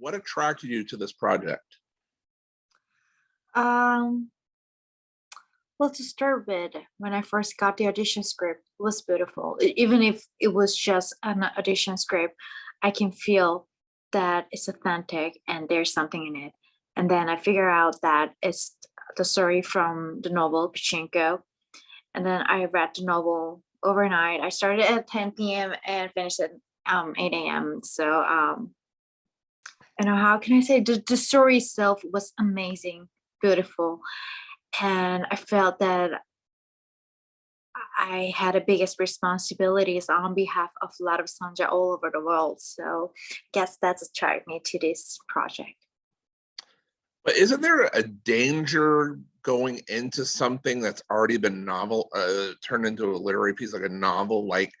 what attracted you to this project? Um, well, to start with, when I first got the audition script, it was beautiful. Even if it was just an audition script, I can feel that it's authentic and there's something in it. And then I figure out that it's the story from the novel Pachinko. And then I read the novel overnight. I started at 10 p.m. and finished at 8 a.m. So, how can I say, the story itself was amazing, beautiful. And I felt that I had the biggest responsibilities on behalf of a lot of Sunja all over the world. So I guess that's attracted me to this project. But isn't there a danger going into something that's already been turned into a literary piece, like a novel like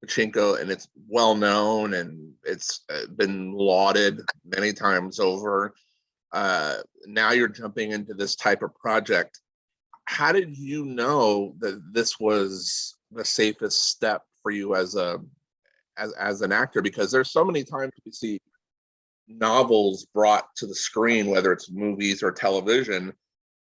Pachinko, and it's well known and it's been lauded many times over? Now you're jumping into this type of project. How did you know that this was the safest step for you as an actor? Because there's so many times we see novels brought to the screen, whether it's movies or television,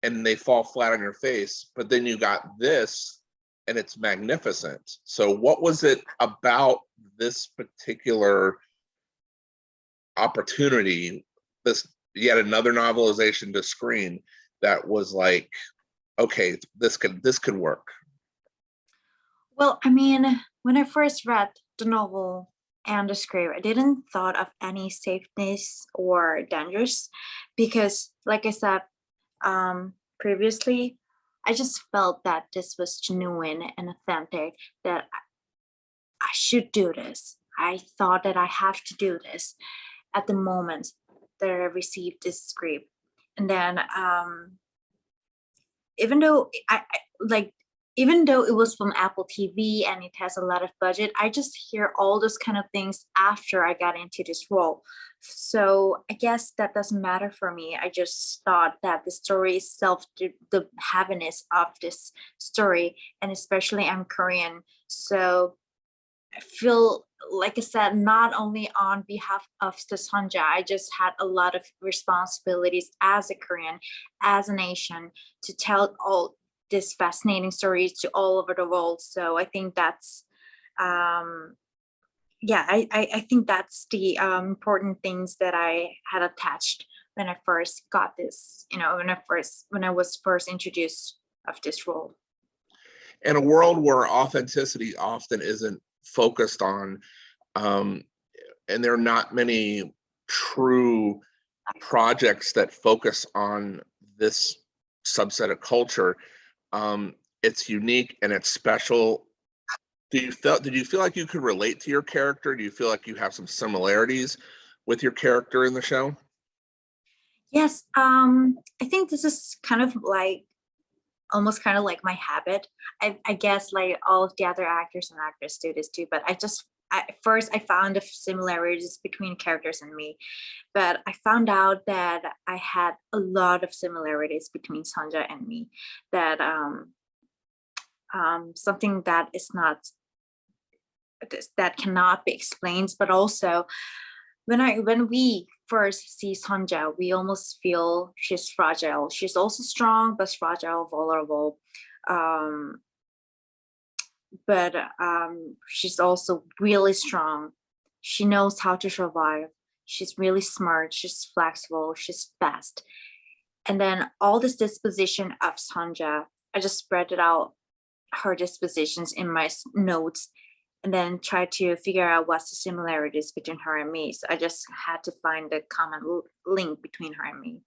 and they fall flat on your face. But then you got this, and it's magnificent. So what was it about this particular opportunity, this yet another novelization to screen, that was like, okay, this could work? Well, I mean, when I first read the novel and the script, I didn't thought of any safeness or dangers because, like I said previously, I just felt that this was genuine and authentic, that I should do this. I thought that I have to do this at the moment that I received this script. And then even though even though it was from Apple TV and it has a lot of budget, I just hear all those kind of things after I got into this role. So I guess that doesn't matter for me. I just thought that the story itself, the happiness of this story, and especially I'm Korean, so I feel, like I said, not only on behalf of the Sunja, I just had a lot of responsibilities as a Korean, as a nation, to tell all these fascinating stories to all over the world. So I think that's, yeah, I think that's the important things that I had attached when I first got this, when I was first introduced of this role. In a world where authenticity often isn't focused on, and there are not many true projects that focus on this subset of culture, it's unique and it's special. Did you feel like you could relate to your character? Do you feel like you have some similarities with your character in the show? Yes, I think this is kind of like almost kind of like my habit. I guess like all of the other actors and actresses do this too, but first I found the similarities between characters and me, but I found out that I had a lot of similarities between Sunja and me, that something that is not, that cannot be explained, but also when we first see Sunja, we almost feel she's fragile. She's also strong, but fragile, vulnerable. Um, but she's also really strong. She knows how to survive. She's really smart. She's flexible. She's fast. And then all this disposition of Sunja, I just spread it out, her dispositions in my notes, and then try to figure out what's the similarities between her and me. So I just had to find the common link between her and me.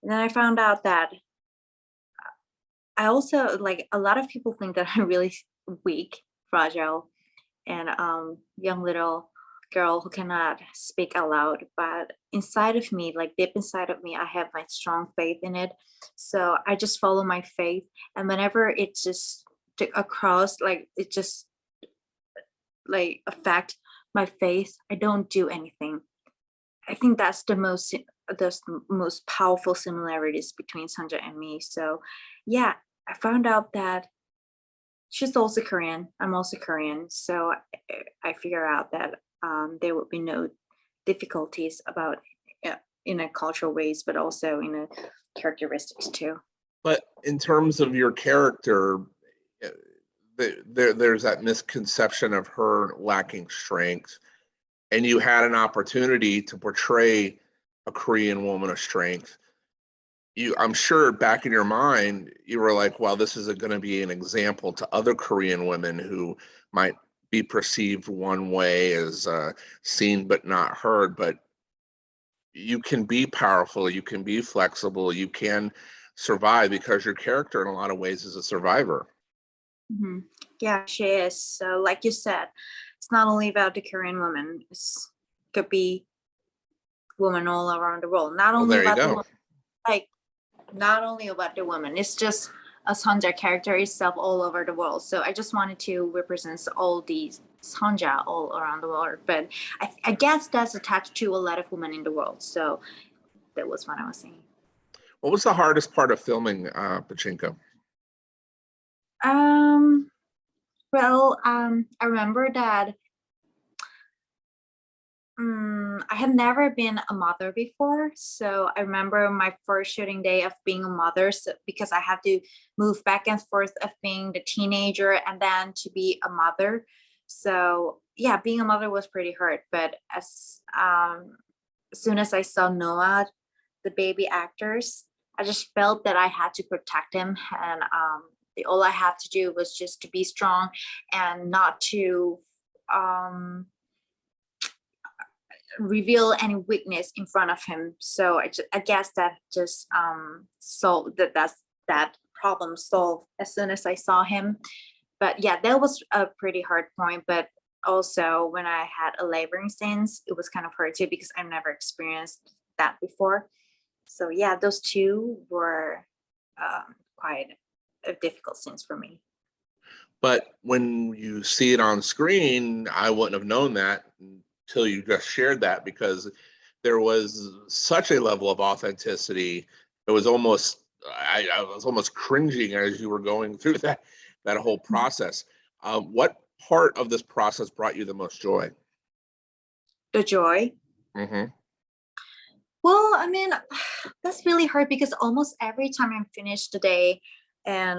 And then I found out that I also, like, a lot of people think that I'm really weak, fragile, and young little girl who cannot speak out loud. But inside of me, like deep inside of me, I have my strong faith in it. So I just follow my faith. And whenever it just across, like it just like affect my faith, I don't do anything. I think that's the most powerful similarities between Sunja and me. So yeah, I found out that she's also Korean, I'm also Korean, so I figure out that there would be no difficulties about in a cultural ways, but also in a characteristics too. But in terms of your character, uh, there's that misconception of her lacking strength, and you had an opportunity to portray a Korean woman of strength. I'm sure back in your mind, you were like, well, this is going to be an example to other Korean women who might be perceived one way as seen but not heard. But you can be powerful, you can be flexible, you can survive because your character in a lot of ways is a survivor. Mm-hmm. Yeah, she is. So like you said, it's not only about the Korean woman, it's could be women all around the world. Not Well, only there you about the go. woman, like not only about the woman, it's just a Sunja character itself all over the world. So I just wanted to represent all these Sunja all around the world. But I guess that's attached to a lot of women in the world. So that was what I was saying. What was the hardest part of filming Pachinko? I remember that I had never been a mother before. So I remember my first shooting day of being a mother, because I had to move back and forth of being the teenager and then to be a mother. So yeah, being a mother was pretty hard. But as soon as I saw Noah, the baby actors, I just felt that I had to protect him, and all I had to do was just to be strong and not to reveal any weakness in front of him. So I guess that just solved that problem solved as soon as I saw him. But yeah, that was a pretty hard point. But also when I had a laboring scenes, it was kind of hard too, because I've never experienced that before. So yeah, those two were quite a difficult scenes for me. But when you see it on screen, I wouldn't have known that until you just shared that, because there was such a level of authenticity. It was almost, I was almost cringing as you were going through that whole process. What part of this process brought you the most joy? The joy. Mm-hmm. Well, I mean, that's really hard, because almost every time I'm finished the day, and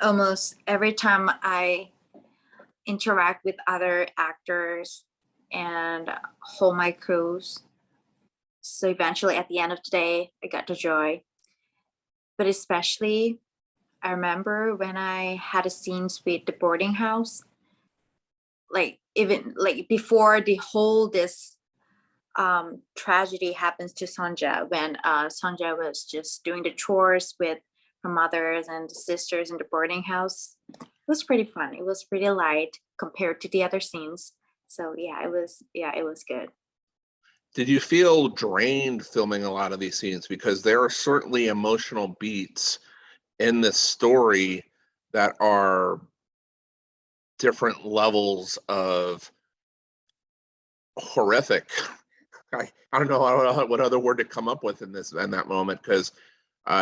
almost every time I interact with other actors and hold my crews, so eventually at the end of the day, I got the joy. But especially, I remember when I had a scenes with the boarding house, like even like before the whole this tragedy happens to Sunja, when Sunja was just doing the chores with her mothers and the sisters in the boarding house. It was pretty fun. It was pretty light compared to the other scenes. So yeah, it was good. Did you feel drained filming a lot of these scenes? Because there are certainly emotional beats in this story that are different levels of horrific. I don't know what other word to come up with in that moment, because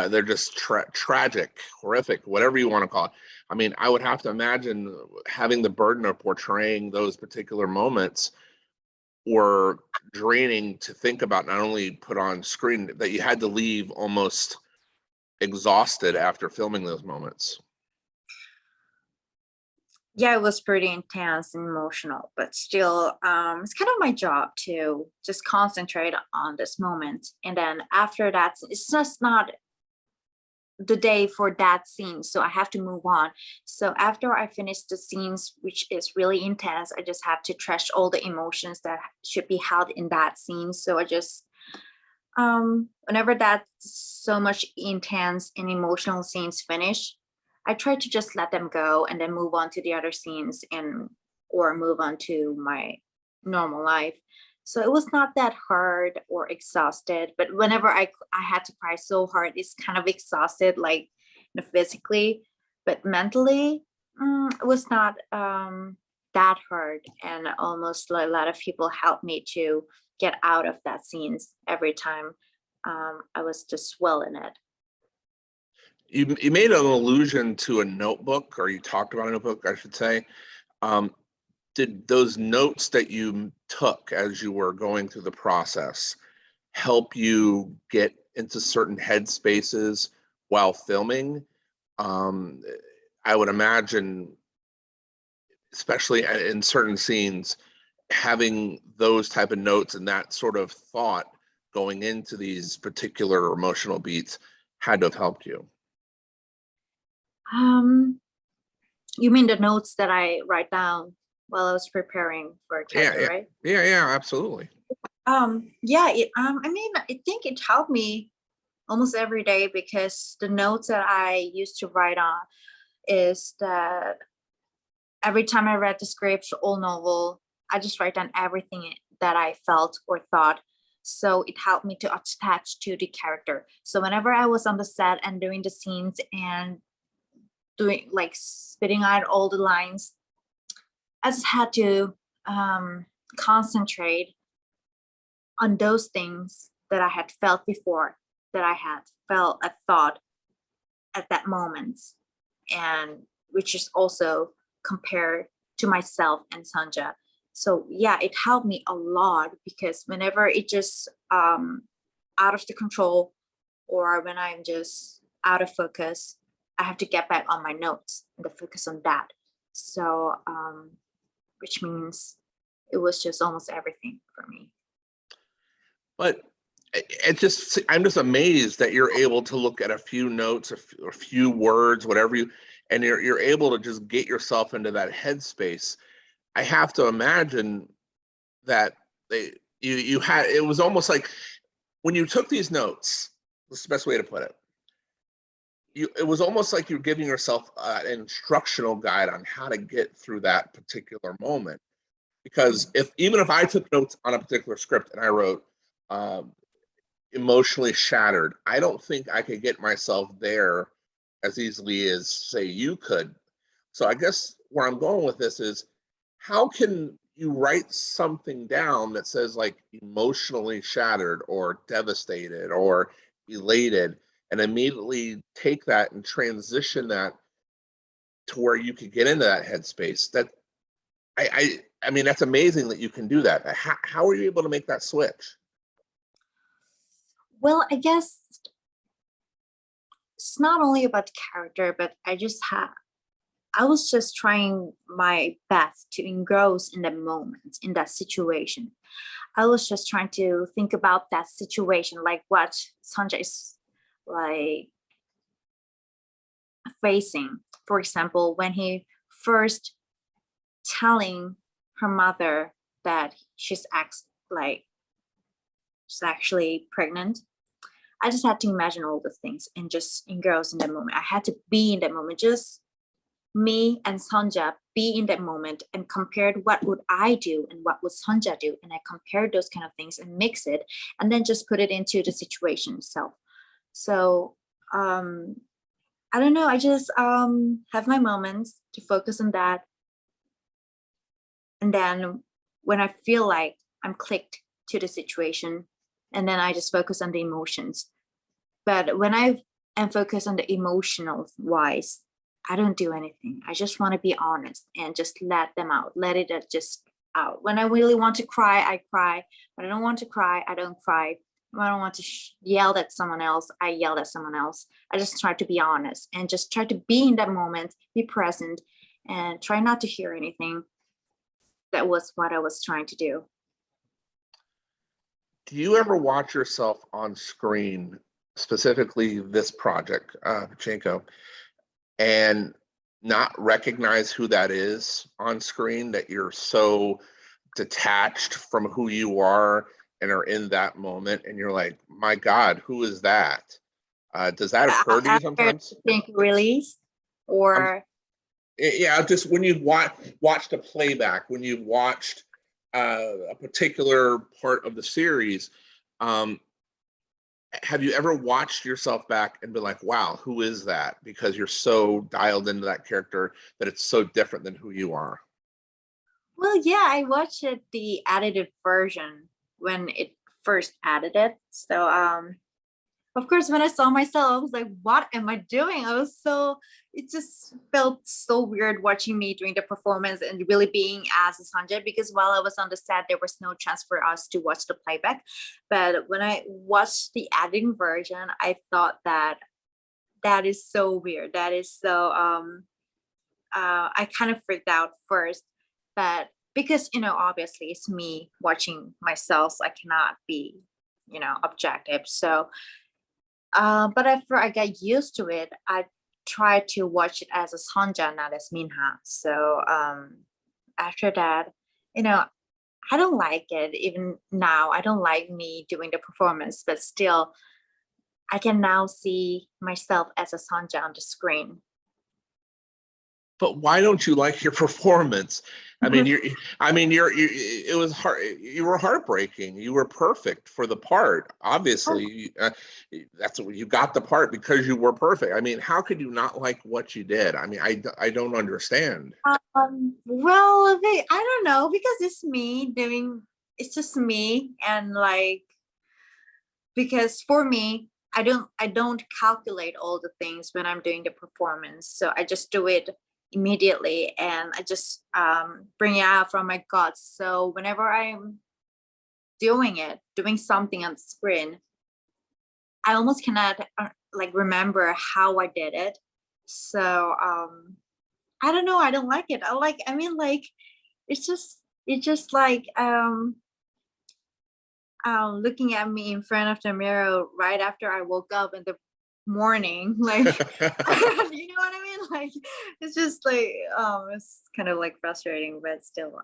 they're just tragic, horrific, whatever you want to call it. I mean, I would have to imagine having the burden of portraying those particular moments were draining to think about, not only put on screen, that you had to leave almost exhausted after filming those moments. Yeah, it was pretty intense and emotional, but still, it's kind of my job to just concentrate on this moment. And then after that, it's just not the day for that scene, so I have to move on. So after I finish the scenes, which is really intense, I just have to trash all the emotions that should be held in that scene. So I just whenever that's so much intense and emotional scenes finish, I try to just let them go and then move on to the other scenes, and or move on to my normal life. So it was not that hard or exhausted, but whenever I had to cry so hard, it's kind of exhausted, like, physically, but mentally, it was not that hard. And almost a lot of people helped me to get out of that scenes every time I was just well in it. You made an allusion to a notebook, or you talked about a notebook, I should say. Um, did those notes that you took as you were going through the process help you get into certain headspaces while filming? I would imagine, especially in certain scenes, having those type of notes and that sort of thought going into these particular emotional beats had to have helped you. Um, you mean the notes that I write down while I was preparing for a Yeah, character, yeah, right? yeah, absolutely. Yeah, I mean, I think it helped me almost every day, because the notes that I used to write on is that every time I read the script or novel, I just write down everything that I felt or thought. So it helped me to attach to the character. So whenever I was on the set and doing the scenes and doing like spitting out all the lines, I just had to concentrate on those things that I had felt before, that I had felt, I thought at that moment, and which is also compared to myself and Sunja. So yeah, it helped me a lot, because whenever it just out of the control, or when I'm just out of focus, I have to get back on my notes and to focus on that. So which means it was just almost everything for me. But I'm just amazed that you're able to look at a few notes, a few words, whatever you, and you're able to just get yourself into that headspace. I have to imagine that you had, it was almost like when you took these notes, that's the best way to put it. It was almost like you're giving yourself an instructional guide on how to get through that particular moment. Because even if I took notes on a particular script and I wrote um, emotionally shattered, I don't think I could get myself there as easily as say you could. So I guess where I'm going with this is, how can you write something down that says like emotionally shattered or devastated or elated, and immediately take that and transition that to where you could get into that headspace? That I mean, that's amazing that you can do that. How are you able to make that switch? Well, I guess it's not only about the character, but I was just trying my best to engross in the moment, in that situation. I was just trying to think about that situation, like what Sanjay is like facing. For example, when he first telling her mother that like she's actually pregnant, I just had to imagine all the things and just engross in that moment. I had to be in that moment, just me and Sunja be in that moment, and compared what would I do and what would Sunja do, and I compared those kind of things and mix it, and then just put it into the situation itself. So I don't know, I just have my moments to focus on that, and then when I feel like I'm clicked to the situation, and then I just focus on the emotions. But when I am focused on the emotional wise, I don't do anything. I just want to be honest and just let them out, let it just out. When I really want to cry, I cry. When I don't want to cry, I don't cry. When I don't want to yell at someone else, I yell at someone else. I just try to be honest and just try to be in that moment, be present, and try not to hear anything. That was what I was trying to do. Do you ever watch yourself on screen, specifically this project, Pachinko, and not recognize who that is on screen, that you're so detached from who you are and are in that moment, and you're like, my God, who is that? Does that occur to you After sometimes? think release, Um, or yeah, just when you've watched a playback, when you've watched a particular part of the series, um, have you ever watched yourself back and been like, wow, who is that? Because you're so dialed into that character that it's so different than who you are. well, yeah, I watched it the edited version when it first added it. So of course when I saw myself, I was like, what am I doing? I was so it just felt so weird watching me doing the performance and really being as a Sunja, because while I was on the set, there was no chance for us to watch the playback. But when I watched the editing version, I thought that that is so weird. That is so I kind of freaked out first, but because obviously it's me watching myself, so I cannot be objective. So but after I got used to it, I tried to watch it as a Sonja, not as Minha. So after that, you know, I don't like it. Even now, I don't like me doing the performance, but still, I can now see myself as a Sonja on the screen. But why don't you like your performance? I mean, it was hard. You were heartbreaking. You were perfect for the part. Obviously, that's what you got the part because you were perfect. I mean, how could you not like what you did? I mean, I don't understand. Well, I don't know, because it's me doing. It's just me, and like, because for me, I don't calculate all the things when I'm doing the performance. So I just do it immediately, and I just bring it out from my guts. So whenever I'm doing something on the screen, I almost cannot like remember how I did it. So I don't know, I don't like it. I mean, like, it's just like looking at me in front of the mirror right after I woke up in the morning, like, you know what I mean? Like, it's just like it's kind of like frustrating, but still